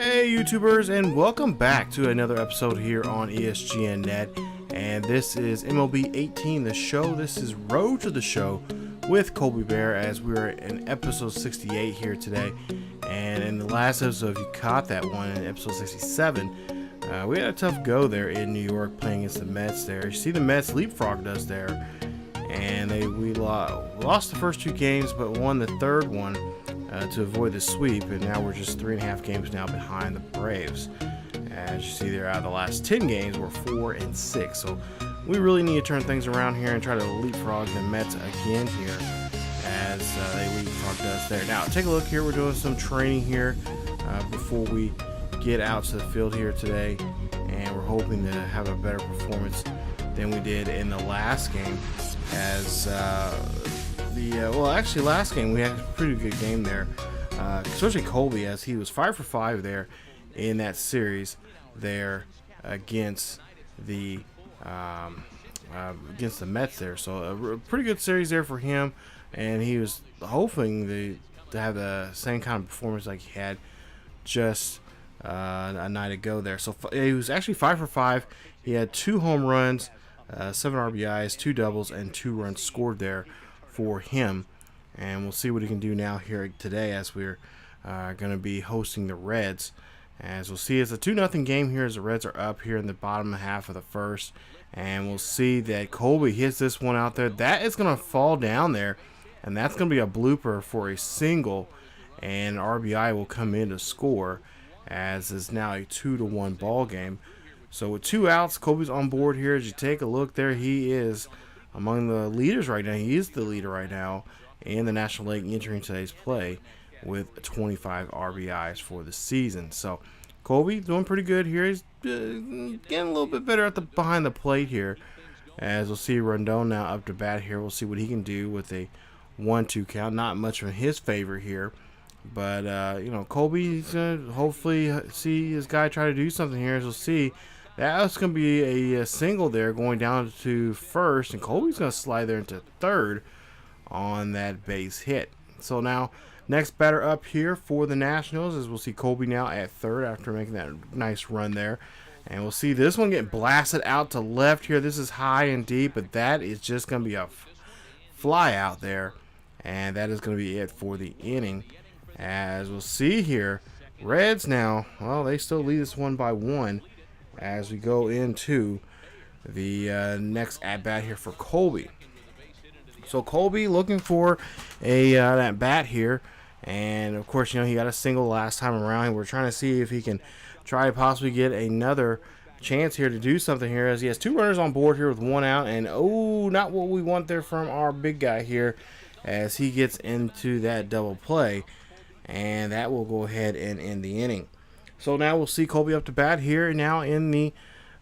Hey YouTubers, and welcome back to another episode here on ESGNet. And this is MLB 18, the show. This is Road to the Show with Colby Baer, as we're in episode 68 here today. And in the last episode, if you caught that one in episode 67, we had a tough go there in New York playing against the Mets there. You see the Mets leapfrogged us there, and we lost the first two games but won the third one to avoid the sweep, and now we're just 3.5 games now behind the Braves. As you see there, out of the last 10 games, we're 4-6. So we really need to turn things around here and try to leapfrog the Mets again here, as they leapfrogged us there. Now, take a look here. We're doing some training here before we get out to the field here today, and we're hoping to have a better performance than we did in the last game. As actually last game we had a pretty good game there, especially Colby, as he was 5 for 5 there in that series there against the Mets there. So a pretty good series there for him, and he was hoping to have the same kind of performance like he had just a night ago there. So he was actually 5 for 5. He had 2 home runs, 7 RBIs, 2 doubles, and 2 runs scored there for him. And we'll see what he can do now here today, as we're going to be hosting the Reds. As we'll see, it's a 2-0 game here, as the Reds are up here in the bottom half of the first. And we'll see that Colby hits this one out there. That is going to fall down there, and that's going to be a blooper for a single, and RBI will come in to score, as is now a 2-1 ball game. So with 2 outs, Colby's on board here. As you take a look there, he is among the leaders right now. He is the leader right now in the National League entering today's play with 25 RBIs for the season. So Colby doing pretty good here. He's getting a little bit better behind the plate here. As we'll see Rondon now up to bat here. We'll see what he can do with a 1-2 count. Not much in his favor here. But, Colby's going to hopefully see his guy try to do something here. As we'll see, that's going to be a single there going down to first. And Colby's going to slide there into third on that base hit. So now, next batter up here for the Nationals, as we'll see Colby now at third after making that nice run there. And we'll see this one get blasted out to left here. This is high and deep, but that is just going to be a fly out there. And that is going to be it for the inning. As we'll see here, Reds now, well, they still lead this one by 1 as we go into the next at-bat here for Colby. So Colby looking for a that bat here, and of course, he got a single last time around. We're trying to see if he can try to possibly get another chance here to do something here, as he has 2 runners on board here with 1 out, and not what we want there from our big guy here, as he gets into that double play, and that will go ahead and end the inning. So now we'll see Colby up to bat here now in the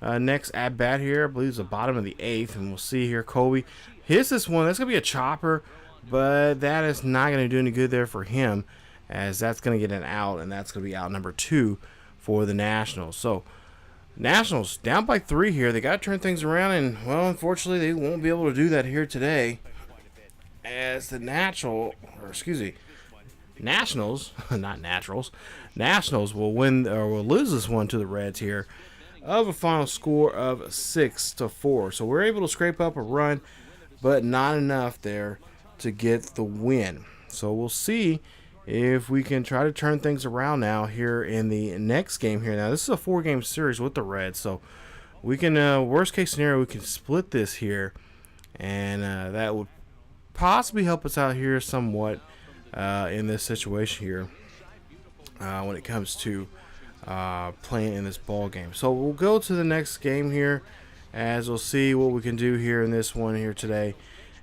next at bat here. I believe it's the bottom of the 8th, and we'll see here Colby hits this one. That's going to be a chopper, but that is not going to do any good there for him, as that's going to get an out, and that's going to be out number 2 for the Nationals. So Nationals down by 3 here. They got to turn things around, and, well, unfortunately, they won't be able to do that here today, as the Nationals, not Naturals, Nationals will win or will lose this one to the Reds here of a final score of 6-4. So we're able to scrape up a run, but not enough there to get the win. So we'll see if we can try to turn things around now here in the next game here. Now, this is a 4-game series with the Reds, so we can, worst case scenario, we can split this here, and that would possibly help us out here somewhat in this situation here when it comes to playing in this ball game. So we'll go to the next game here, as we'll see what we can do here in this one here today,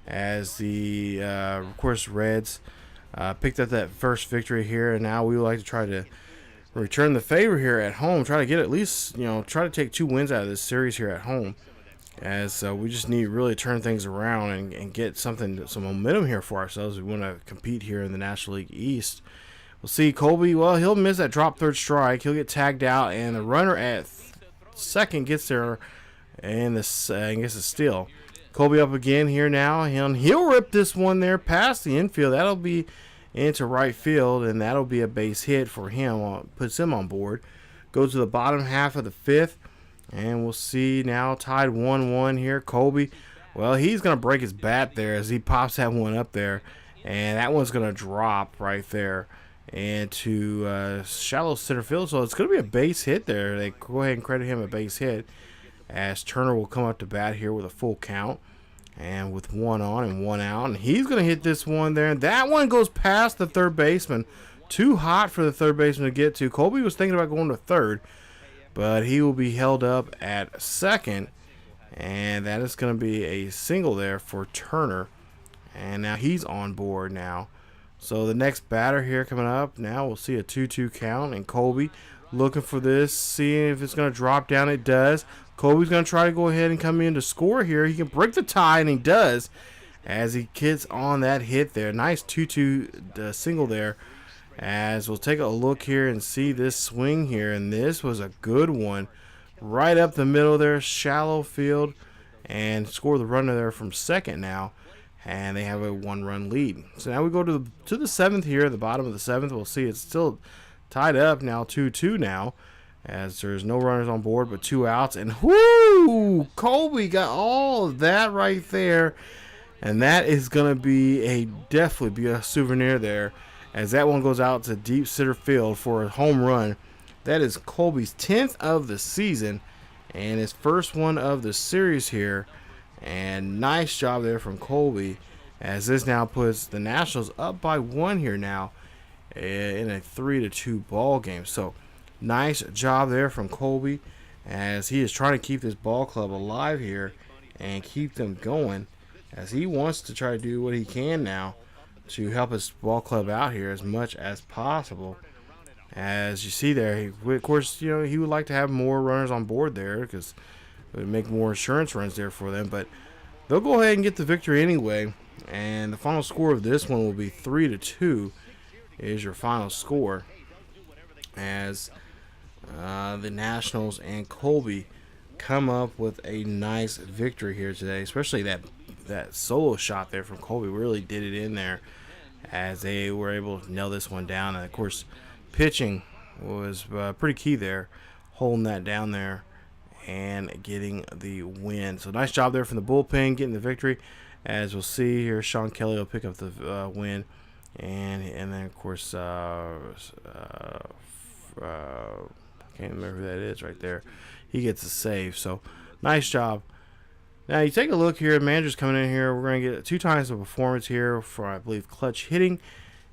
as the of course Reds picked up that first victory here, and now we would like to try to return the favor here at home, try to get at least, try to take 2 wins out of this series here at home, as we just need to really turn things around and get some momentum here for ourselves. We want to compete here in the National League East. We'll see Colby, well, he'll miss that drop third strike. He'll get tagged out, and the runner at second gets there, and gets a steal. Colby up again here now, and he'll rip this one there past the infield. That'll be into right field, and that'll be a base hit for him. Puts him on board. Goes to the bottom half of the fifth, and we'll see now tied 1-1 here. Colby, well, he's going to break his bat there as he pops that one up there, and that one's going to drop right there into shallow center field. So it's going to be a base hit there. They go ahead and credit him a base hit, as Turner will come up to bat here with a full count and with 1 on and 1 out, and he's going to hit this one there. That one goes past the third baseman. Too hot for the third baseman to get to. Colby was thinking about going to third, but he will be held up at second, and that is going to be a single there for Turner, and now he's on board now. So the next batter here coming up, now we'll see a 2-2 count, and Colby looking for this, seeing if it's going to drop down. It does. Colby's going to try to go ahead and come in to score here. He can break the tie, and he does, as he gets on that hit there. Nice 2-2 single there, as we'll take a look here and see this swing here, and this was a good one. Right up the middle there, shallow field, and score the runner there from second now. And they have a 1-run lead. So now we go to the seventh here. At the bottom of the seventh, we'll see it's still tied up now, 2-2 now, as there's no runners on board but 2 outs. And whoo, Colby got all of that right there, and that is gonna be definitely be a souvenir there, as that one goes out to deep center field for a home run. That is Colby's 10th of the season and his first one of the series here. And nice job there from Colby, as this now puts the Nationals up by 1 here now in a 3-2 ball game. So nice job there from Colby, as he is trying to keep this ball club alive here and keep them going, as he wants to try to do what he can now to help his ball club out here as much as possible. As you see there, of course, he would like to have more runners on board there, because it would make more insurance runs there for them, but they'll go ahead and get the victory anyway. And the final score of this one will be 3-2 is your final score, as the Nationals and Colby come up with a nice victory here today. Especially that solo shot there from Colby really did it in there, as they were able to nail this one down. And of course, pitching was pretty key there, holding that down there and getting the win. So nice job there from the bullpen, getting the victory. As we'll see here, Sean Kelly will pick up the win, and then of course can't remember who that is right there. He gets a save. So nice job. Now you take a look here. Manager's coming in here. We're going to get 2 times the performance here for, I believe, clutch hitting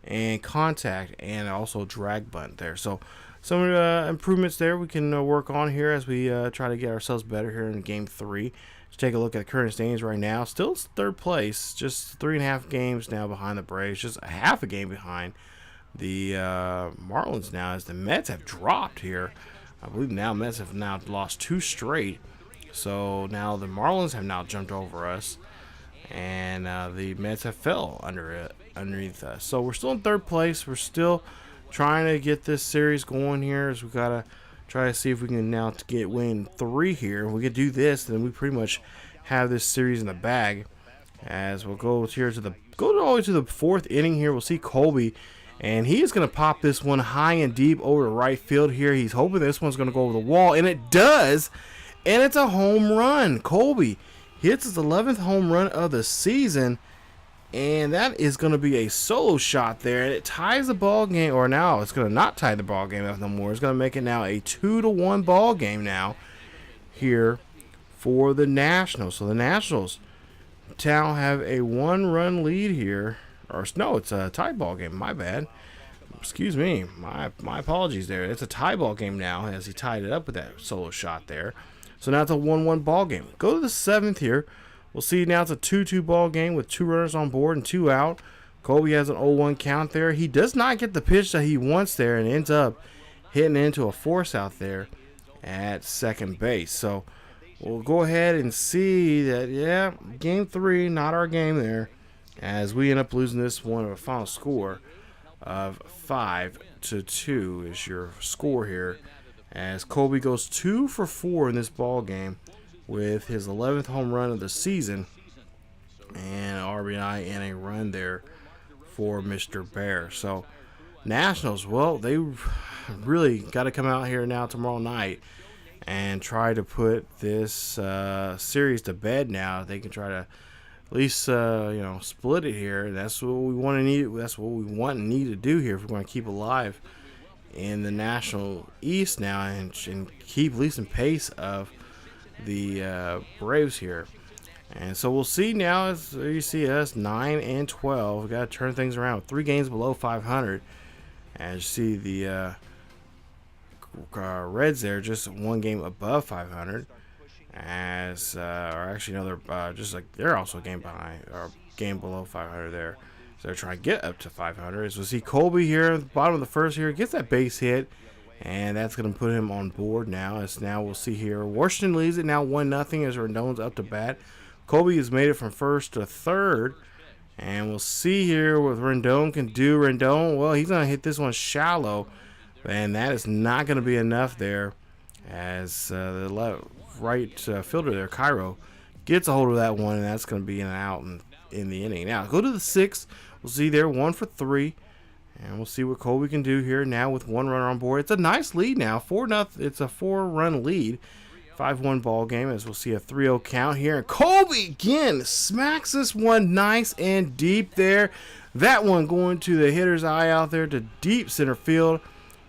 and contact, and also drag bunt there. So some improvements there we can work on here as we try to get ourselves better here in Game 3. Let's take a look at the current standings right now. Still third place, just 3.5 games now behind the Braves, just a half a game behind the Marlins now, as the Mets have dropped here. I believe now Mets have now lost 2 straight. So now the Marlins have now jumped over us, and the Mets have fell underneath us. So we're still in third place. We're still trying to get this series going here, as we gotta try to see if we can now win 3 here. If we could do this, then we pretty much have this series in the bag. As we'll go here to all the way to the 4th inning here. We'll see Colby, and he is gonna pop this one high and deep over to right field here. He's hoping this one's gonna go over the wall, and it does, and it's a home run. Colby hits his 11th home run of the season, and that is going to be a solo shot there, and it ties the ball game. Or now it's going to not tie the ball game up no more. It's going to make it now a 2-1 ball game now here for the Nationals. So the Nationals now have a 1-run lead here. Or no, it's a tie ball game. My bad. Excuse me. My apologies there. It's a tie ball game now, as he tied it up with that solo shot there. So now it's a 1-1 ball game. Go to the 7th here. We'll see now it's a 2-2 ball game with 2 runners on board and 2 out. Colby has an 0-1 count there. He does not get the pitch that he wants there, and ends up hitting into a force out there at second base. So we'll go ahead and see that, yeah, Game 3, not our game there, as we end up losing this one with a final score of 5-2 is your score here, as Colby goes 2 for 4 in this ball game, with his 11th home run of the season and an RBI and a run there for Mr. Baer. So Nationals, well, they really got to come out here now tomorrow night and try to put this series to bed. Now they can try to at least split it here. That's what we want to need. That's what we want and need to do here if we're going to keep alive in the National East now and keep at least in pace of the Braves here. And so we'll see now. As you see us 9-12, we got to turn things around. 3 games below 500. As you see the Reds there, just 1 game above 500. As or actually no, they're they're also a game behind or game below 500 there. So they're trying to get up to 500. As we'll see Colby here at the bottom of the first here gets that base hit, and that's going to put him on board now. As now we'll see here Washington leads it now 1-0 as Rendon's up to bat. Colby has made it from first to third, and we'll see here what Rendon can do. Rendon, well, he's going to hit this one shallow, and that is not going to be enough there. As the right fielder there, Cairo, gets a hold of that one, and that's going to be an out in the inning. Now go to the 6th. We'll see there 1 for 3, and we'll see what Colby can do here now with 1 runner on board. It's a nice lead now, 4-0. It's a 4-run lead. 5-1 ball game, as we'll see a 3-0 count here. And Colby again smacks this one nice and deep there. That one going to the hitter's eye out there to deep center field.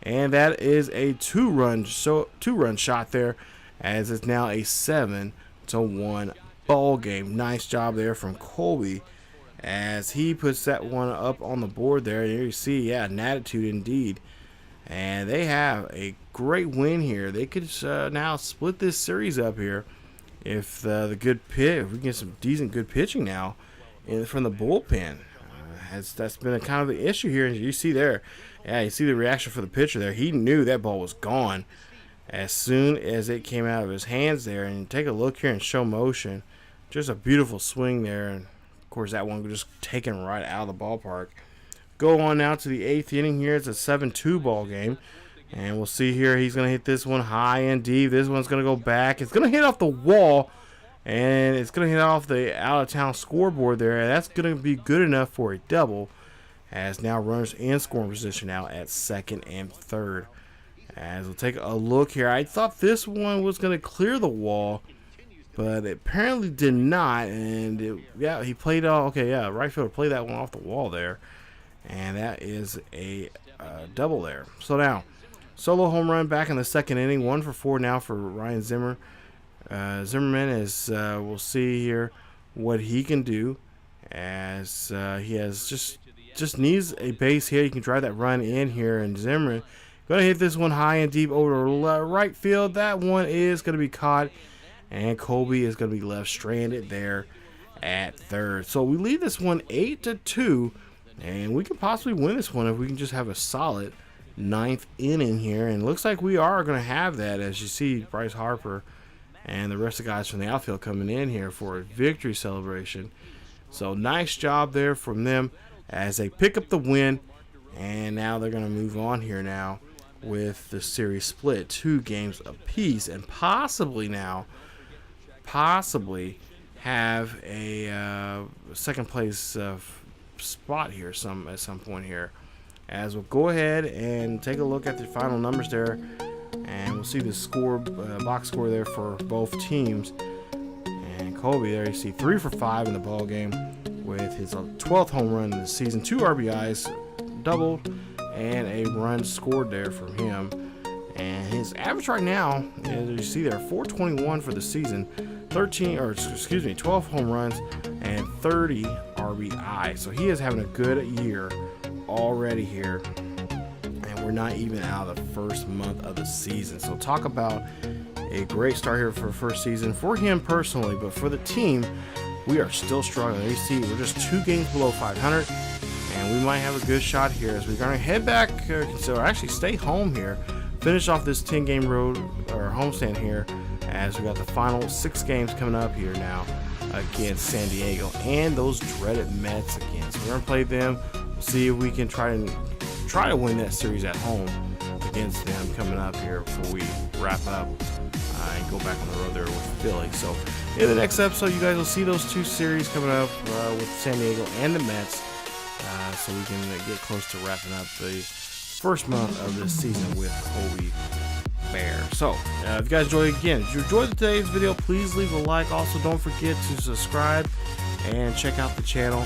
And that is a 2-run shot there, as it's now a 7-1 ball game. Nice job there from Colby as he puts that one up on the board there. Here you see, yeah, an attitude indeed. And they have a great win here. They could now split this series up here if if we get some decent good pitching now from the bullpen. That's been a kind of the issue here. And you see there, yeah, you see the reaction for the pitcher there. He knew that ball was gone as soon as it came out of his hands there. And take a look here in show motion. Just a beautiful swing there. And, of course, that one was just taken right out of the ballpark. Go on now to the 8th inning here. It's a 7-2 ball game. And we'll see here he's going to hit this one high and deep. This one's going to go back. It's going to hit off the wall. And it's going to hit off the out-of-town scoreboard there. And that's going to be good enough for a double. As now runners in scoring position now at 2nd and 3rd. As we'll take a look here. I thought this one was going to clear the wall, but it apparently did not. And he played right fielder played that one off the wall there. And that is a double there. So now, solo home run back in the 2nd inning. 1 for 4 now for Ryan Zimmer. Zimmerman is, we'll see here what he can do. As he has just needs a base hit. He can drive that run in here. And Zimmerman going to hit this one high and deep over to right field. That one is going to be caught. And Colby is going to be left stranded there at 3rd. So we lead this one 8-2. And we could possibly win this one if we can just have a solid 9th inning here. And it looks like we are going to have that, as you see Bryce Harper and the rest of the guys from the outfield coming in here for a victory celebration. So nice job there from them as they pick up the win. And now they're going to move on here now with the series split 2 games apiece. And possibly have a second place spot here at some point here. As we'll go ahead and take a look at the final numbers there, and we'll see the score box score there for both teams. And Colby there, you see 3 for 5 in the ball game with his 12th home run of the season, 2 RBIs doubled, and a run scored there from him. And his average right now, as you see there, 421 for the season, 12 home runs and 30 RBI. So he is having a good year already here. And we're not even out of the first month of the season. So talk about a great start here for the first season for him personally, but for the team, we are still struggling. You see, we're just 2 games below 500, and we might have a good shot here as we're going to head back, actually stay home here, finish off this 10-game road or homestand here, as we got the final 6 games coming up here now against San Diego and those dreaded Mets again. So we're going to play them. We'll see if we can try to win that series at home against them coming up here before we wrap up and go back on the road there with Philly. So in the next episode, you guys will see those 2 series coming up with San Diego and the Mets. so we can get close to wrapping up the first month of this season with Colby Baer. So, if you guys enjoyed, again, if you enjoyed today's video, please leave a like. Also, don't forget to subscribe and check out the channel.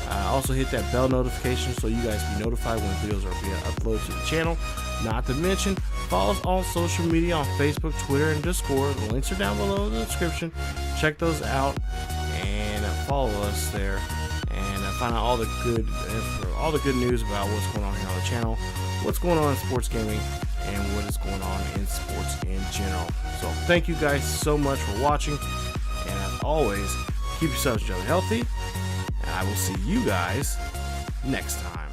Also, hit that bell notification so you guys be notified when videos are being uploaded to the channel. Not to mention, follow us on social media on Facebook, Twitter, and Discord. The links are down below in the description. Check those out and follow us there, and find out all the good news about what's going on here on the channel, what's going on in sports gaming, and what is going on in sports in general. So thank you guys so much for watching, and as always, keep yourselves generally healthy, and I will see you guys next time.